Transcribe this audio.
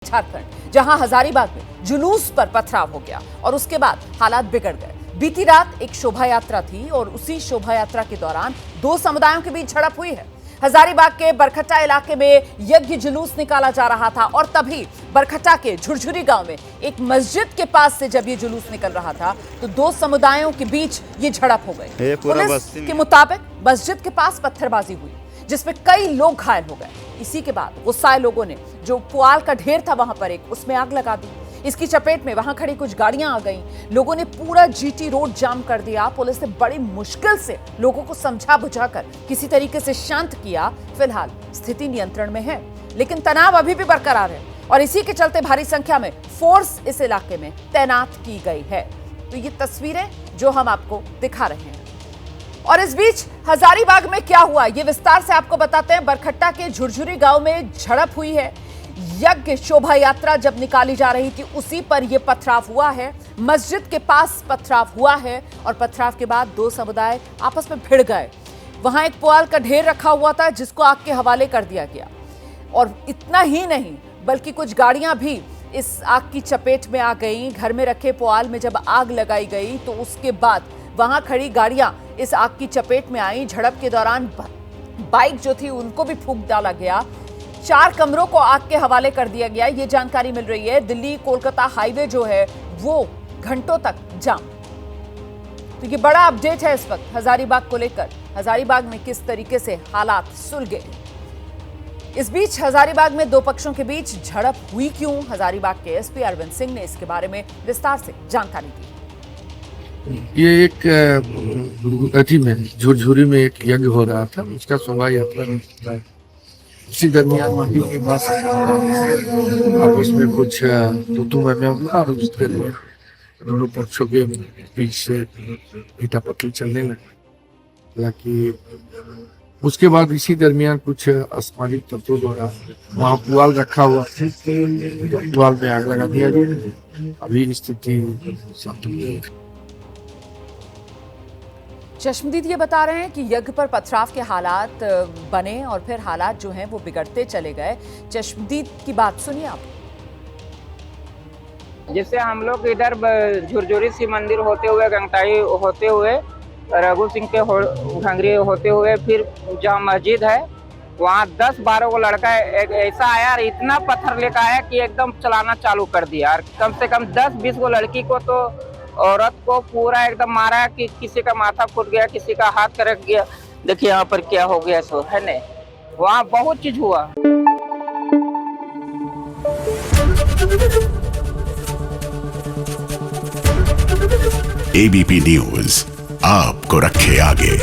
झारखंड, जहां हजारीबाग में जुलूस पर पथराव हो गया और उसके बाद हालात बिगड़ गए। बीती रात एक शोभा यात्रा थी और उसी शोभा यात्रा के दौरान दो समुदायों के बीच झड़प हुई है। हजारीबाग के बरखट्टा इलाके में यज्ञ जुलूस निकाला जा रहा था और तभी बरखट्टा के झुरझुरी गांव में एक मस्जिद के पास से जब ये जुलूस निकल रहा था तो दो समुदायों के बीच ये झड़प हो गई। पुलिस के मुताबिक मस्जिद के पास पत्थरबाजी हुई जिसमें कई लोग घायल हो गए। इसी के बाद गुस्साए लोगों ने जो पुआल का ढेर था वहां पर एक उसमें आग लगा दी। इसकी चपेट में वहां खड़ी कुछ गाड़ियां आ गईं। लोगों ने पूरा जीटी रोड जाम कर दिया। पुलिस ने बड़ी मुश्किल से लोगों को समझा बुझाकर किसी तरीके से शांत किया। फिलहाल स्थिति नियंत्रण में है लेकिन तनाव अभी भी बरकरार है और इसी के चलते भारी संख्या में फोर्स इस इलाके में तैनात की गई है। तो ये तस्वीरें जो हम आपको दिखा रहे हैं और इस बीच हजारीबाग में क्या हुआ ये विस्तार से आपको बताते हैं। बरखट्टा के झुरझुरी गांव में झड़प हुई है। यज्ञ शोभा यात्रा जब निकाली जा रही थी उसी पर यह पथराव हुआ है। मस्जिद के पास पथराव हुआ है और पथराव के बाद दो समुदाय आपस में भिड़ गए। वहां एक पुआल का ढेर रखा हुआ था जिसको आग के हवाले कर दिया गया और इतना ही नहीं बल्कि कुछ गाड़ियां भी इस आग की चपेट में आ गई। घर में रखे पुआल में जब आग लगाई गई तो उसके बाद वहां खड़ी गाड़ियां इस आग की चपेट में आई। झड़प के दौरान बाइक जो थी उनको भी फूंक डाला गया। 4 कमरों को आग के हवाले कर दिया गया। ये जानकारी मिल रही है। दिल्ली कोलकाता हाईवे जो है वो घंटों तक जाम। तो ये बड़ा अपडेट है इस वक्त हजारीबाग को लेकर। हजारीबाग में किस तरीके से हालात सुलझे। इस बीच हजारीबाग में दो पक्षों के बीच झड़प हुई क्यों, हजारीबाग के एसपी अरविंद सिंह ने इसके बारे में विस्तार से जानकारी दी। ये एक अथी में झुरझुरी में एक यज्ञ हो रहा था, उसका शोभा यात्रा में इसी दरमियान मंदिर के पास आपस में कुछ तू मैं हुआ और उसके दोनों पक्षों के बीच से पीटापट्टी चलने लगी। हालांकि उसके बाद इसी दरमियान कुछ असामाजिक तत्वों द्वारा वहाँ पुआल रखा हुआ पुआल में आग लगा दिया गया। अभी स्थिति शांत। चश्मदीद ये बता रहे हैं कि यज्ञ पर पथराव के हालात बने और फिर हालात जो हैं वो बिगड़ते चले गए। चश्मदीद की बात सुनिए आप। जैसे हम लोग इधर झुरझुरी शिव मंदिर होते हुए गंगटाई होते हुए रघु सिंह के घंगरी होते हुए फिर जहाँ मस्जिद है वहाँ 10-12 को लड़का एक ऐसा आया और इतना पत्थर लेकर आया कि एकदम चलाना चालू कर दिया और कम से कम 10-20 को लड़की को तो औरत को पूरा एकदम मारा कि किसी का माथा फूट गया, किसी का हाथ कड़क गया। देखिए यहाँ पर क्या हो गया सो है ने, वहाँ बहुत चीज हुआ। एबीपी न्यूज आपको रखे आगे।